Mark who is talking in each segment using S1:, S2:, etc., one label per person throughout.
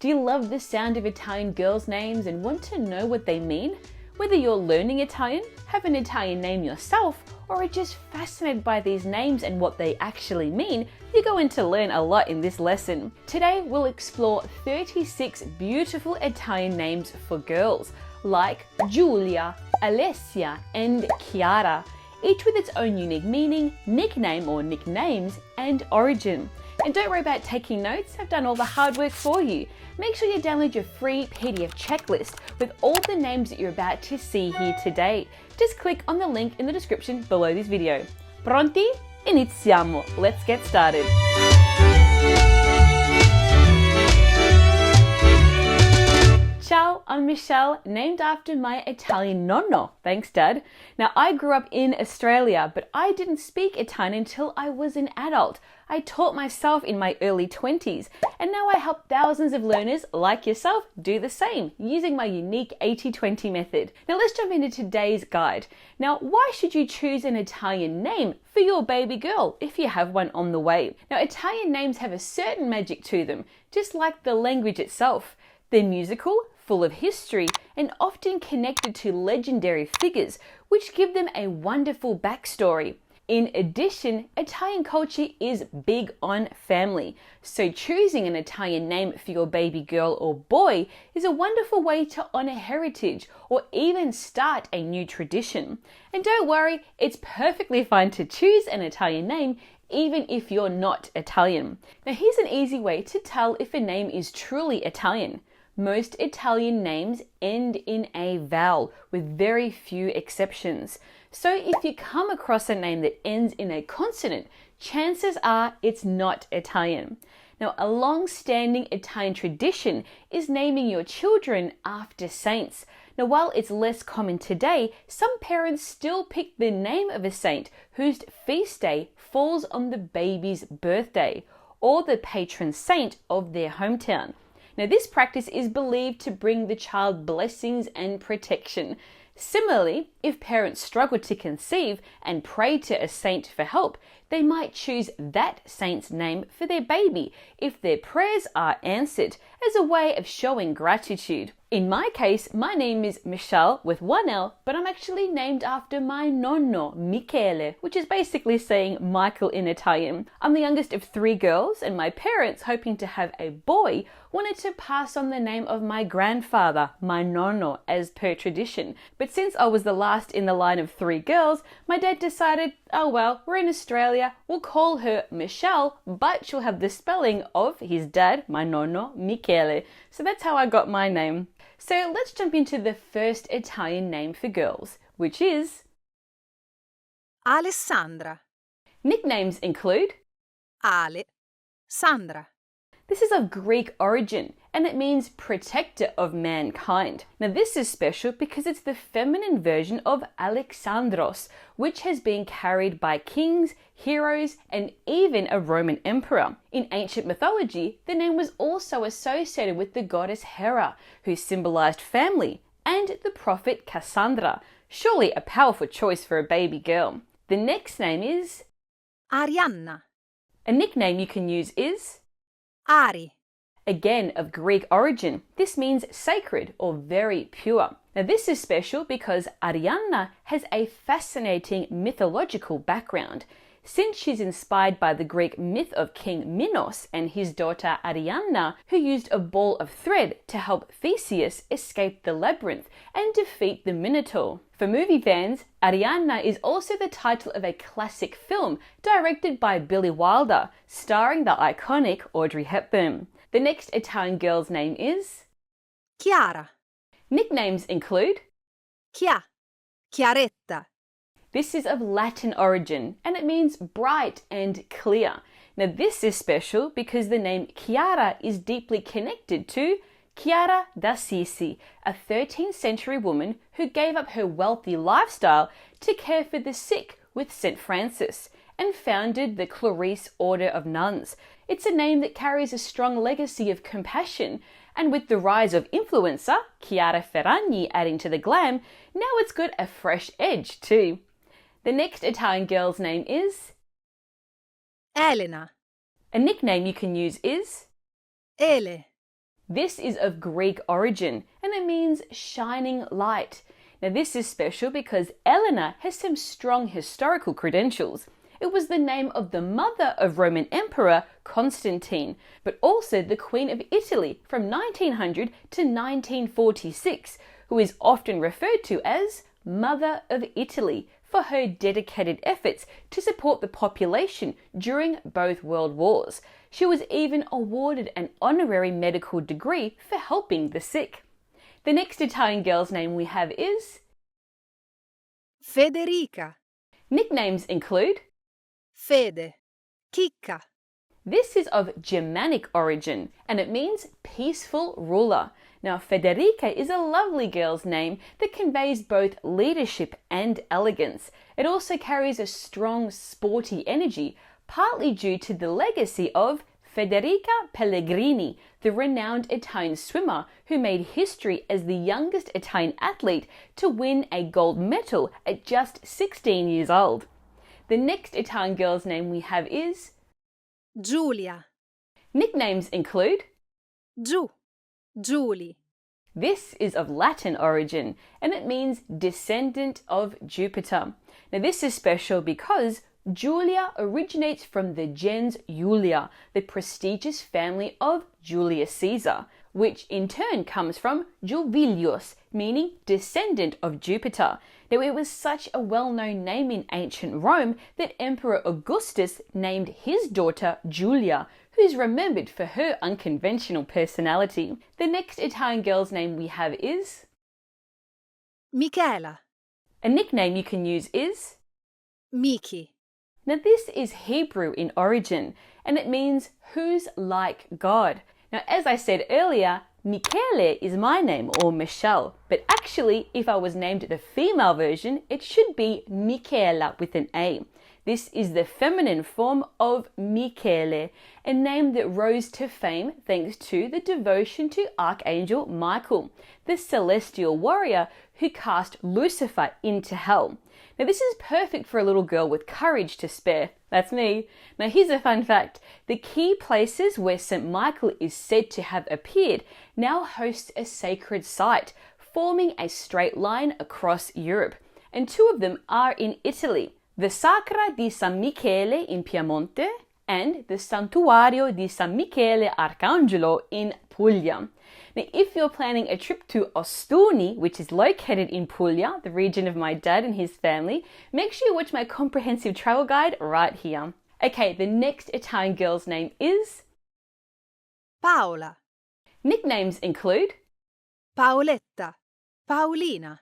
S1: Do you love the sound of Italian girls' names and want to know what they mean? Whether you're learning Italian, have an Italian name yourself, or are just fascinated by these names and what they actually mean, you're going to learn a lot in this lesson. Today we'll explore 36 beautiful Italian names for girls, like Giulia, Alessia, and Kiara, each with its own unique meaning, nickname or nicknames, and origin. And don't worry about taking notes, I've done all the hard work for you. Make sure you download your free PDF checklist with all the names that you're about to see here today. Just click on the link in the description below this video. Pronti? Iniziamo! Let's get started. Ciao, I'm Michelle, named after my Italian nonno. Thanks, Dad. Now, I grew up in Australia, but I didn't speak Italian until I was an adult. I taught myself in my early 20s, and now I help thousands of learners like yourself do the same, using my unique 80-20 method. Now, let's jump into today's guide. Now, why should you choose an Italian name for your baby girl if you have one on the way? Now, Italian names have a certain magic to them, just like the language itself. They're musical, full of history, and often connected to legendary figures, which give them a wonderful backstory. In addition, Italian culture is big on family, so choosing an Italian name for your baby girl or boy is a wonderful way to honor heritage or even start a new tradition. And don't worry, it's perfectly fine to choose an Italian name even if you're not Italian. Now here's an easy way to tell if a name is truly Italian. Most Italian names end in a vowel, with very few exceptions. So if you come across a name that ends in a consonant, chances are it's not Italian. Now, a long-standing Italian tradition is naming your children after saints. Now, while it's less common today, some parents still pick the name of a saint whose feast day falls on the baby's birthday, or the patron saint of their hometown. Now, this practice is believed to bring the child blessings and protection. Similarly, if parents struggle to conceive and pray to a saint for help, they might choose that saint's name for their baby if their prayers are answered, as a way of showing gratitude. In my case, my name is Michelle with one L, but I'm actually named after my nonno, Michele, which is basically saying Michael in Italian. I'm the youngest of 3 girls, and my parents, hoping to have a boy, wanted to pass on the name of my grandfather, my nonno, as per tradition. But since I was the last in the line of 3 girls, my dad decided, oh well, we're in Australia, we'll call her Michelle, but she'll have the spelling of his dad, my nonno, Michele. So that's how I got my name. So let's jump into the first Italian name for girls, which is
S2: Alessandra.
S1: Nicknames include
S2: Ale. Sandra.
S1: This is of Greek origin, and it means protector of mankind. Now this is special because it's the feminine version of Alexandros, which has been carried by kings, heroes, and even a Roman emperor. In ancient mythology, the name was also associated with the goddess Hera, who symbolized family, and the prophet Cassandra. Surely a powerful choice for a baby girl. The next name is
S2: Ariana.
S1: A nickname you can use is
S2: Ari.
S1: Again, of Greek origin, this means sacred or very pure. Now this is special because Ariana has a fascinating mythological background. Since she's inspired by the Greek myth of King Minos and his daughter Ariana, who used a ball of thread to help Theseus escape the labyrinth and defeat the Minotaur. For movie fans, Ariana is also the title of a classic film directed by Billy Wilder, starring the iconic Audrey Hepburn. The next Italian girl's name is
S2: Kiara.
S1: Nicknames include
S2: Chiaretta.
S1: This is of Latin origin, and it means bright and clear. Now this is special because the name Kiara is deeply connected to Chiara d'Assisi, a 13th century woman who gave up her wealthy lifestyle to care for the sick with St. Francis, and founded the Clarice Order of Nuns. It's a name that carries a strong legacy of compassion, and with the rise of influencer, Chiara Ferragni, adding to the glam, now it's got a fresh edge too. The next Italian girl's name is
S2: Elena.
S1: A nickname you can use is
S2: Ele.
S1: This is of Greek origin and it means shining light. Now this is special because Elena has some strong historical credentials. It was the name of the mother of Roman Emperor Constantine, but also the Queen of Italy from 1900 to 1946, who is often referred to as Mother of Italy for her dedicated efforts to support the population during both world wars. She was even awarded an honorary medical degree for helping the sick. The next Italian girl's name we have is
S2: Federica.
S1: Nicknames include
S2: Fede. Chicca.
S1: This is of Germanic origin and it means peaceful ruler. Now, Federica is a lovely girl's name that conveys both leadership and elegance. It also carries a strong, sporty energy, partly due to the legacy of Federica Pellegrini, the renowned Italian swimmer who made history as the youngest Italian athlete to win a gold medal at just 16 years old. The next Italian girl's name we have is
S2: Giulia.
S1: Nicknames include
S2: Giù. Giuli.
S1: This is of Latin origin and it means descendant of Jupiter. Now this is special because Julia originates from the gens Julia, the prestigious family of Julius Caesar, which in turn comes from Juvilius, meaning descendant of Jupiter. Now it was such a well-known name in ancient Rome that Emperor Augustus named his daughter Julia, who's remembered for her unconventional personality. The next Italian girl's name we have is
S2: Michela.
S1: A nickname you can use is
S2: Miki.
S1: Now this is Hebrew in origin and it means who's like God. Now as I said earlier, Michele is my name or Michelle, but actually if I was named the female version, it should be Michela with an A. This is the feminine form of Michele, a name that rose to fame thanks to the devotion to Archangel Michael, the celestial warrior who cast Lucifer into hell. Now this is perfect for a little girl with courage to spare. That's me. Now here's a fun fact. The key places where St. Michael is said to have appeared now host a sacred site, forming a straight line across Europe. And two of them are in Italy. The Sacra di San Michele in Piemonte and the Santuario di San Michele Arcangelo in Puglia. Now, if you're planning a trip to Ostuni, which is located in Puglia, the region of my dad and his family, make sure you watch my comprehensive travel guide right here. Okay, the next Italian girl's name is
S2: Paola.
S1: Nicknames include
S2: Paoletta. Paolina.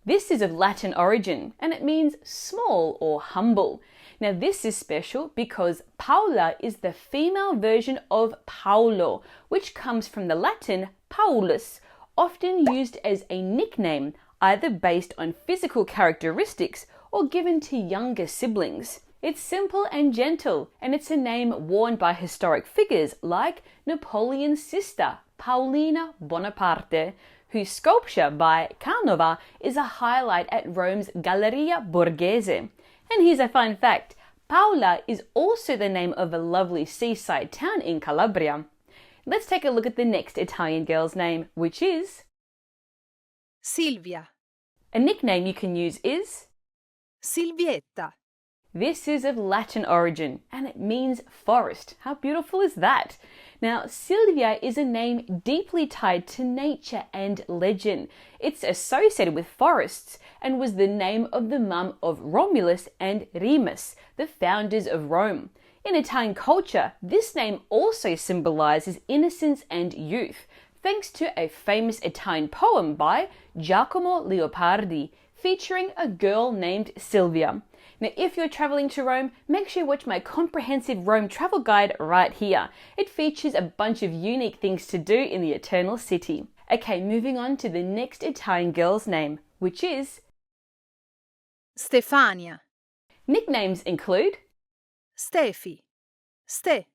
S1: This is of Latin origin and it means small or humble. Now this is special because Paola is the female version of Paolo, which comes from the Latin Paulus, often used as a nickname, either based on physical characteristics or given to younger siblings. It's simple and gentle, and it's a name worn by historic figures like Napoleon's sister, Paolina Bonaparte, whose sculpture by Canova is a highlight at Rome's Galleria Borghese. And here's a fun fact, Paola is also the name of a lovely seaside town in Calabria. Let's take a look at the next Italian girl's name, which is
S2: Sylvia.
S1: A nickname you can use is
S2: Silvietta.
S1: This is of Latin origin and it means forest. How beautiful is that? Now, Sylvia is a name deeply tied to nature and legend. It's associated with forests and was the name of the mum of Romulus and Remus, the founders of Rome. In Italian culture, this name also symbolizes innocence and youth, thanks to a famous Italian poem by Giacomo Leopardi featuring a girl named Sylvia. Now, if you're traveling to Rome, make sure you watch my comprehensive Rome travel guide right here. It features a bunch of unique things to do in the Eternal City. Okay, moving on to the next Italian girl's name, which is
S2: Stefania.
S1: Nicknames include
S2: Stefi. Ste.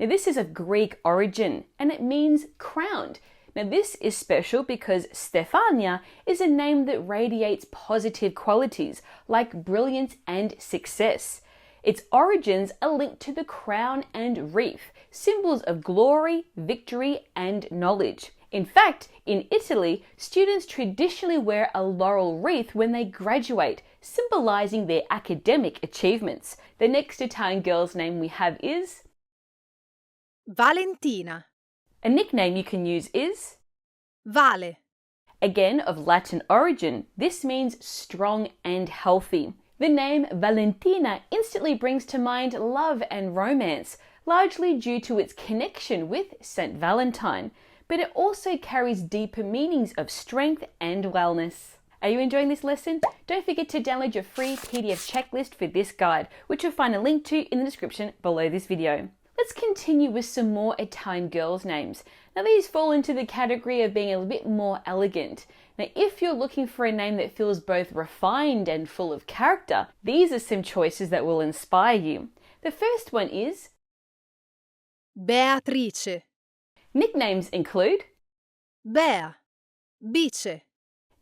S1: Now this is of Greek origin and it means crowned. Now this is special because Stefania is a name that radiates positive qualities like brilliance and success. Its origins are linked to the crown and wreath, symbols of glory, victory, and knowledge. In fact, in Italy, students traditionally wear a laurel wreath when they graduate, symbolizing their academic achievements. The next Italian girl's name we have is
S2: Valentina.
S1: A nickname you can use is
S2: Vale.
S1: Again, of Latin origin, this means strong and healthy. The name Valentina instantly brings to mind love and romance, largely due to its connection with Saint Valentine, but it also carries deeper meanings of strength and wellness. Are you enjoying this lesson? Don't forget to download your free PDF checklist for this guide, which you'll find a link to in the description below this video. Let's continue with some more Italian girls' names. Now these fall into the category of being a bit more elegant. Now if you're looking for a name that feels both refined and full of character, these are some choices that will inspire you. The first one is
S2: Beatrice.
S1: Nicknames include
S2: Bea. Bice.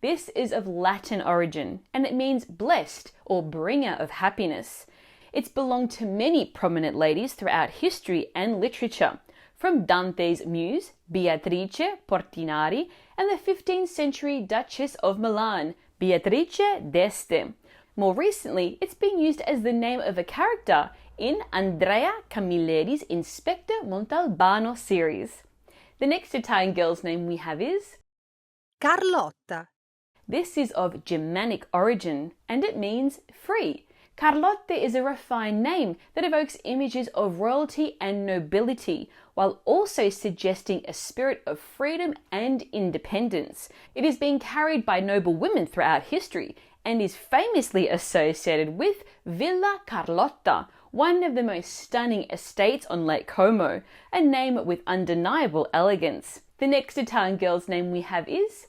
S1: This is of Latin origin and it means blessed or bringer of happiness. It's belonged to many prominent ladies throughout history and literature, from Dante's muse, Beatrice Portinari, and the 15th century Duchess of Milan, Beatrice d'Este. More recently, it's been used as the name of a character in Andrea Camilleri's Inspector Montalbano series. The next Italian girl's name we have is
S2: Carlotta.
S1: This is of Germanic origin and it means free. Carlotta is a refined name that evokes images of royalty and nobility, while also suggesting a spirit of freedom and independence. It is being carried by noble women throughout history and is famously associated with Villa Carlotta, one of the most stunning estates on Lake Como, a name with undeniable elegance. The next Italian girl's name we have is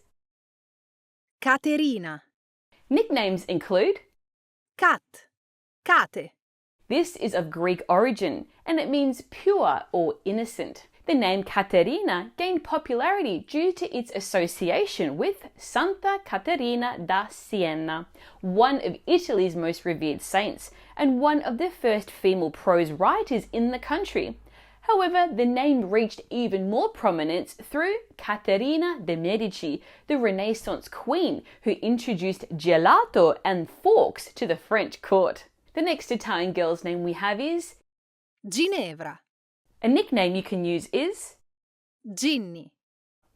S2: Katarina.
S1: Nicknames include
S2: Cat. Kate.
S1: This is of Greek origin and it means pure or innocent. The name Katarina gained popularity due to its association with Santa Caterina da Siena, one of Italy's most revered saints and one of the first female prose writers in the country. However, the name reached even more prominence through Caterina de' Medici, the Renaissance queen who introduced gelato and forks to the French court. The next Italian girl's name we have is
S2: Genevra.
S1: A nickname you can use is
S2: Ginny.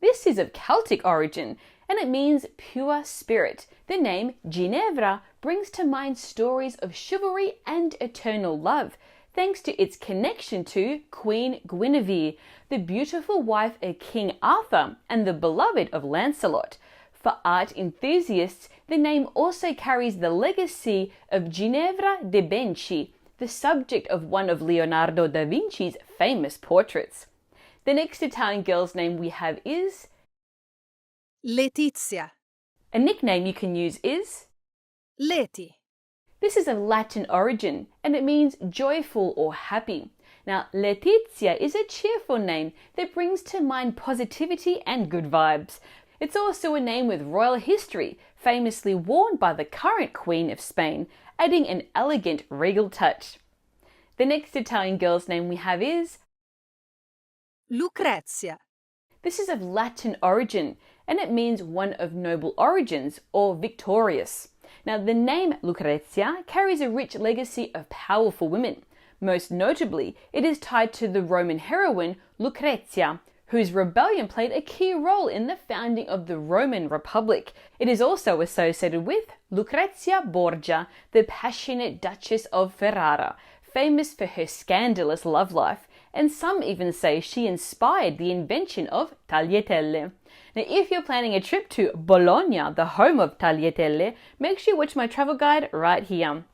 S1: This is of Celtic origin and it means pure spirit. The name Genevra brings to mind stories of chivalry and eternal love, thanks to its connection to Queen Guinevere, the beautiful wife of King Arthur and the beloved of Lancelot. For art enthusiasts, the name also carries the legacy of Ginevra de' Benci, the subject of one of Leonardo da Vinci's famous portraits. The next Italian girl's name we have is
S2: Letizia.
S1: A nickname you can use is
S2: Leti.
S1: This is of Latin origin and it means joyful or happy. Now, Letizia is a cheerful name that brings to mind positivity and good vibes. It's also a name with royal history, famously worn by the current Queen of Spain, adding an elegant regal touch. The next Italian girl's name we have is
S2: Lucrezia.
S1: This is of Latin origin and it means one of noble origins or victorious. Now, the name Lucrezia carries a rich legacy of powerful women. Most notably, it is tied to the Roman heroine Lucrezia, whose rebellion played a key role in the founding of the Roman Republic. It is also associated with Lucrezia Borgia, the passionate Duchess of Ferrara, famous for her scandalous love life, and some even say she inspired the invention of tagliatelle. Now, if you're planning a trip to Bologna, the home of tagliatelle, make sure you watch my travel guide right here.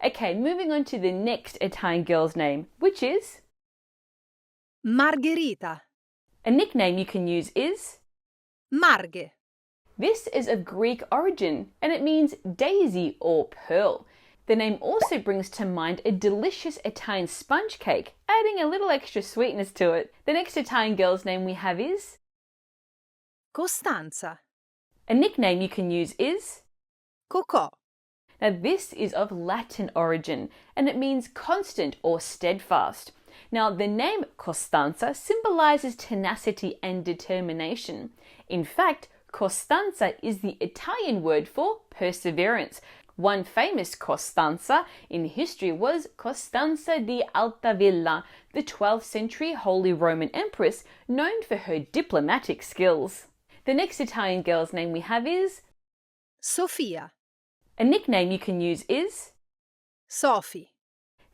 S1: Okay, moving on to the next Italian girl's name, which is
S2: Margherita.
S1: A nickname you can use is
S2: Marghe.
S1: This is of Greek origin and it means daisy or pearl. The name also brings to mind a delicious Italian sponge cake, adding a little extra sweetness to it. The next Italian girl's name we have is
S2: Costansa.
S1: A nickname you can use is
S2: Cocò.
S1: Now this is of Latin origin and it means constant or steadfast. Now, the name Costansa symbolizes tenacity and determination. In fact, Costanza is the Italian word for perseverance. One famous Costanza in history was Costansa di Altavilla, the 12th century Holy Roman Empress known for her diplomatic skills. The next Italian girl's name we have is
S2: Sophia,
S1: a nickname you can use is
S2: Sophie,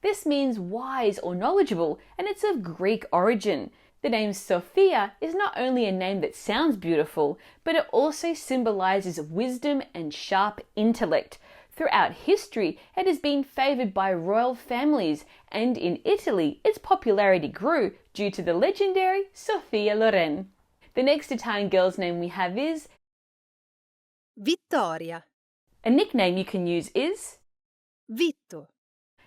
S1: This means wise or knowledgeable, and it's of Greek origin. The name Sophia is not only a name that sounds beautiful, but it also symbolizes wisdom and sharp intellect. Throughout history, it has been favored by royal families, and in Italy, its popularity grew due to the legendary Sophia Loren. The next Italian girl's name we have is
S2: Vittoria,
S1: a nickname you can use is
S2: Vitto,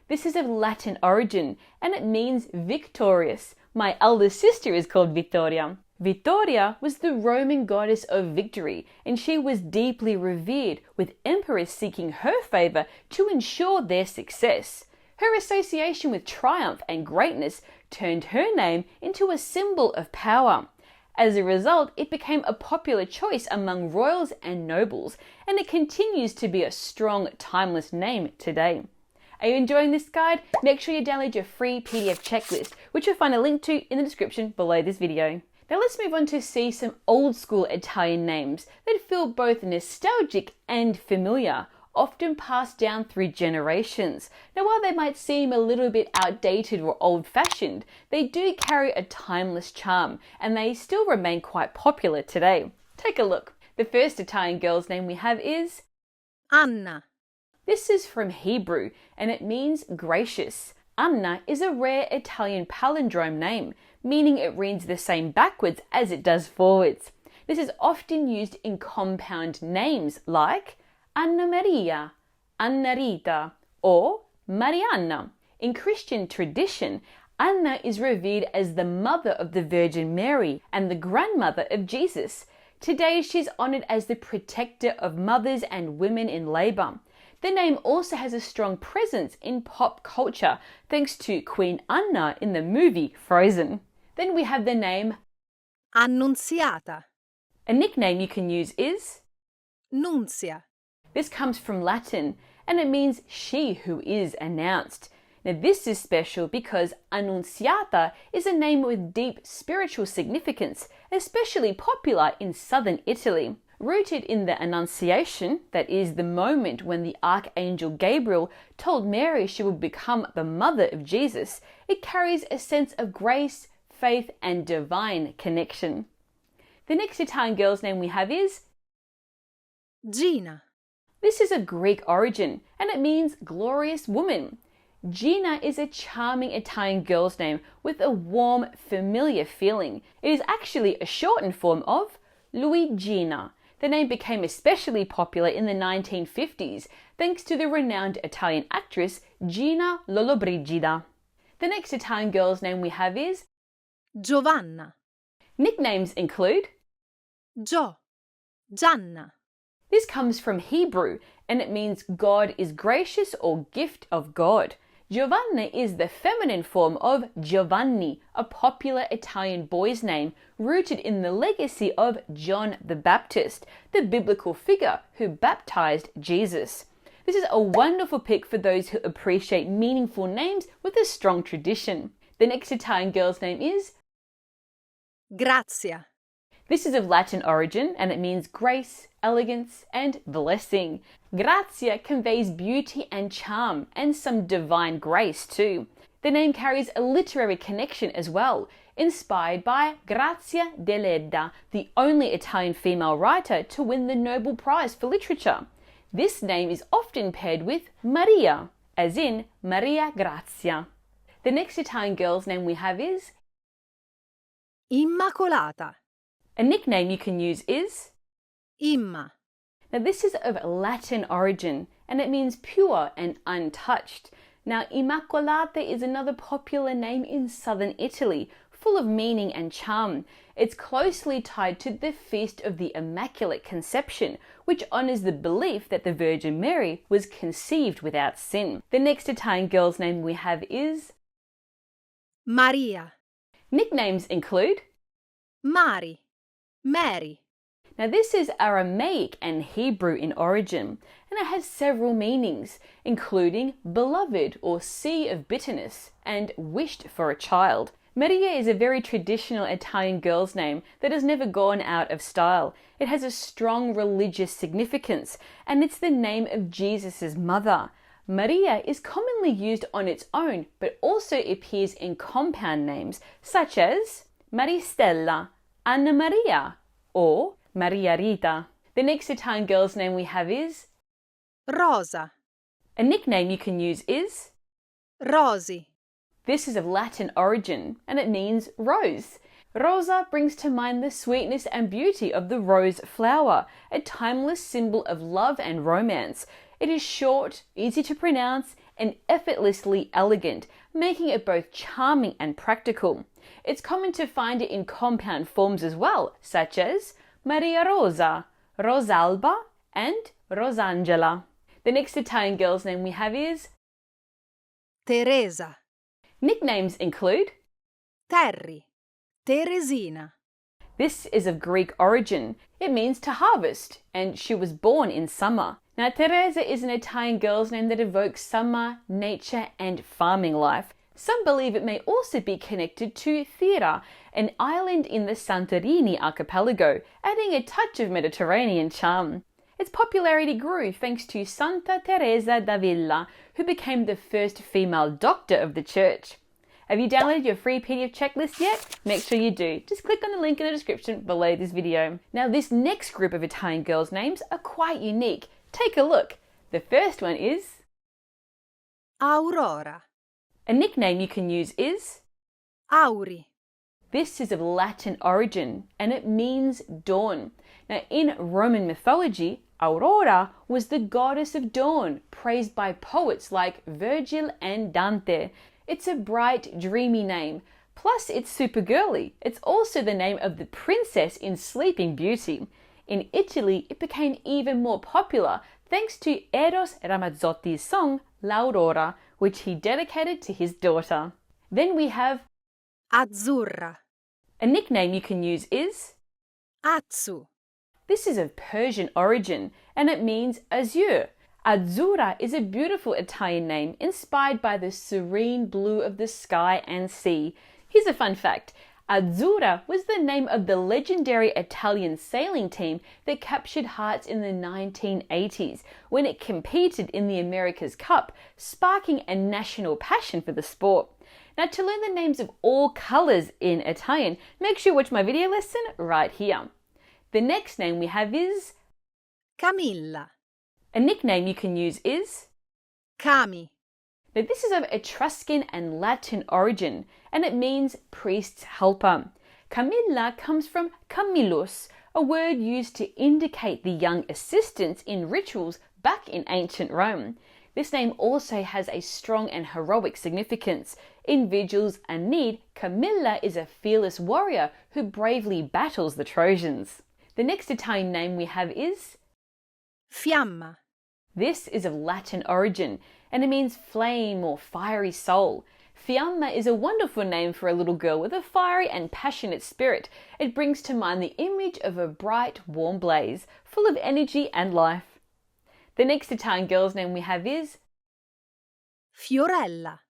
S1: This is of Latin origin, and it means victorious. My elder sister is called Vittoria. Vittoria was the Roman goddess of victory, and she was deeply revered, with emperors seeking her favor to ensure their success. Her association with triumph and greatness turned her name into a symbol of power. As a result, it became a popular choice among royals and nobles, and it continues to be a strong, timeless name today. Are you enjoying this guide? Make sure you download your free PDF checklist, which you'll find a link to in the description below this video. Now let's move on to see some old school Italian names that feel both nostalgic and familiar, often passed down through generations. Now while they might seem a little bit outdated or old-fashioned, they do carry a timeless charm, and they still remain quite popular today. Take a look. The first Italian girl's name we have is
S2: Anna,
S1: This is from Hebrew, and it means gracious. Anna is a rare Italian palindrome name, meaning it reads the same backwards as it does forwards. This is often used in compound names like Anna Maria, Anna Rita, or Marianna. In Christian tradition, Anna is revered as the mother of the Virgin Mary and the grandmother of Jesus. Today, she's honored as the protector of mothers and women in labor. The name also has a strong presence in pop culture, thanks to Queen Anna in the movie Frozen. Then we have the name
S2: Annunziata,
S1: A nickname you can use is
S2: Nunzia,
S1: This comes from Latin, and it means she who is announced. Now this is special because Annunziata is a name with deep spiritual significance, especially popular in southern Italy. Rooted in the Annunciation, that is the moment when the Archangel Gabriel told Mary she would become the mother of Jesus, it carries a sense of grace, faith, and divine connection. The next Italian girl's name we have is
S2: Gina,
S1: This is of Greek origin, and it means glorious woman. Gina is a charming Italian girl's name with a warm, familiar feeling. It is actually a shortened form of Luigina. The name became especially popular in the 1950s thanks to the renowned Italian actress Gina Lollobrigida. The next Italian girl's name we have is
S2: Giovanna,
S1: Nicknames include
S2: Gio, Gianna,
S1: This comes from Hebrew, and it means God is gracious or gift of God. Giovanna is the feminine form of Giovanni, a popular Italian boy's name rooted in the legacy of John the Baptist, the biblical figure who baptized Jesus. This is a wonderful pick for those who appreciate meaningful names with a strong tradition. The next Italian girl's name is
S2: Grazia,
S1: This is of Latin origin, and it means grace, elegance, and blessing. Graatia conveys beauty and charm, and some divine grace too. The name carries a literary connection as well, inspired by Grazia Deledda, the only Italian female writer to win the Nobel Prize for Literature. This name is often paired with Maria, as in Maria Grazia. The next Italian girl's name we have is
S2: Immacolata,
S1: A nickname you can use is
S2: Imma,
S1: Now this is of Latin origin, and it means pure and untouched. Now Immaculate is another popular name in southern Italy, full of meaning and charm. It's closely tied to the Feast of the Immaculate Conception, which honors the belief that the Virgin Mary was conceived without sin. The next Italian girl's name we have is
S2: Maria,
S1: Nicknames include.
S2: Mari, Mary,
S1: Now this is Aramaic and Hebrew in origin, and it has several meanings, including beloved or sea of bitterness and wished for a child. Maria is a very traditional Italian girl's name that has never gone out of style. It has a strong religious significance, and it's the name of Jesus' mother. Maria is commonly used on its own, but also appears in compound names such as Maristella, Anna Maria, or Margarita. The next Italian girl's name we have is
S2: Rosa,
S1: a nickname you can use is.
S2: Rosi,
S1: This is of Latin origin and it means rose. Rosa brings to mind the sweetness and beauty of the rose flower, a timeless symbol of love and romance. It is short, easy to pronounce, and effortlessly elegant, making it both charming and practical. It's common to find it in compound forms as well, such as Maria Rosa, Rosalba, and Rosangela. The next Italian girl's name we have is.
S2: Teresa,
S1: Nicknames include.
S2: Terry, Teresina,
S1: This is of Greek origin. It means to harvest, and she was born in summer. Now, Teresa is an Italian girl's name that evokes summer, nature, and farming life. Some believe it may also be connected to Fiora, an island in the Santorini archipelago, adding a touch of Mediterranean charm. Its popularity grew thanks to Santa Teresa d'Avila, who became the first female doctor of the church. Have you downloaded your free PDF checklist yet? Make sure you do. Just click on the link in the description below this video. Now, this next group of Italian girls' names are quite unique. Take a look. The first one is.
S2: Aurora,
S1: A nickname you can use is.
S2: Auri,
S1: This is of Latin origin and it means dawn. Now, in Roman mythology, Aurora was the goddess of dawn, praised by poets like Virgil and Dante. It's a bright, dreamy name. Plus, it's super girly. It's also the name of the princess in Sleeping Beauty. In Italy, it became even more popular thanks to Eros Ramazzotti's song L'Aurora, which he dedicated to his daughter. Then we have.
S2: Azzurra,
S1: A nickname you can use is.
S2: Azzu,
S1: This is of Persian origin and it means azure. Azzurra is a beautiful Italian name inspired by the serene blue of the sky and sea. Here's a fun fact. Azzurra was the name of the legendary Italian sailing team that captured hearts in the 1980s when it competed in the America's Cup, sparking a national passion for the sport. Now, to learn the names of all colours in Italian, make sure you watch my video lesson right here. The next name we have is.
S2: Camilla,
S1: A nickname you can use is.
S2: Cami,
S1: Now, this is of Etruscan and Latin origin, and it means priest's helper. Camilla comes from Camillus, a word used to indicate the young assistants in rituals back in ancient Rome. This name also has a strong and heroic significance. In vigils and need, Camilla is a fearless warrior who bravely battles the Trojans. The next Italian name we have is.
S2: Fiamma,
S1: This is of Latin origin and it means flame or fiery soul. Fiamma is a wonderful name for a little girl with a fiery and passionate spirit. It brings to mind the image of a bright, warm blaze, full of energy and life. The next Italian girl's name we have is.
S2: Fiorella,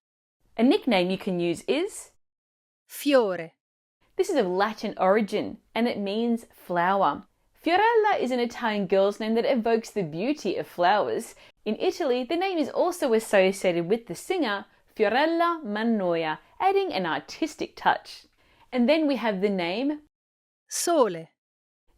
S1: A nickname you can use is.
S2: Fiore,
S1: This is of Latin origin and it means flower. Fiorella is an Italian girl's name that evokes the beauty of flowers. In Italy, the name is also associated with the singer Fiorella Mannoia, adding an artistic touch. And then we have the name.
S2: Sole,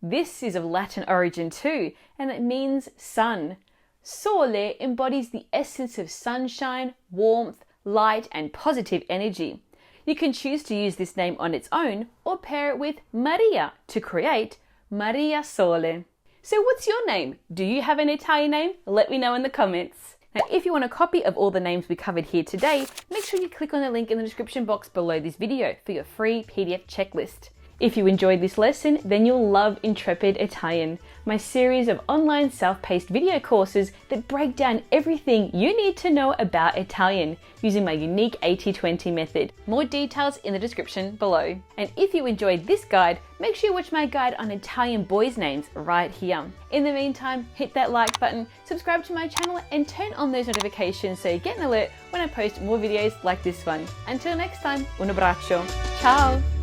S1: This is of Latin origin too, and it means sun. Sole embodies the essence of sunshine, warmth, light, and positive energy. You can choose to use this name on its own or pair it with Maria to create Maria Sole. So what's your name? Do you have an Italian name? Let me know in the comments. Now, if you want a copy of all the names we covered here today, make sure you click on the link in the description box below this video for your free PDF checklist. If you enjoyed this lesson, then you'll love Intrepid Italian, my series of online self-paced video courses that break down everything you need to know about Italian using my unique 80-20 method. More details in the description below. And if you enjoyed this guide, make sure you watch my guide on Italian boys' names right here. In the meantime, hit that like button, subscribe to my channel, and turn on those notifications so you get an alert when I post more videos like this one. Until next time, un abbraccio. Ciao!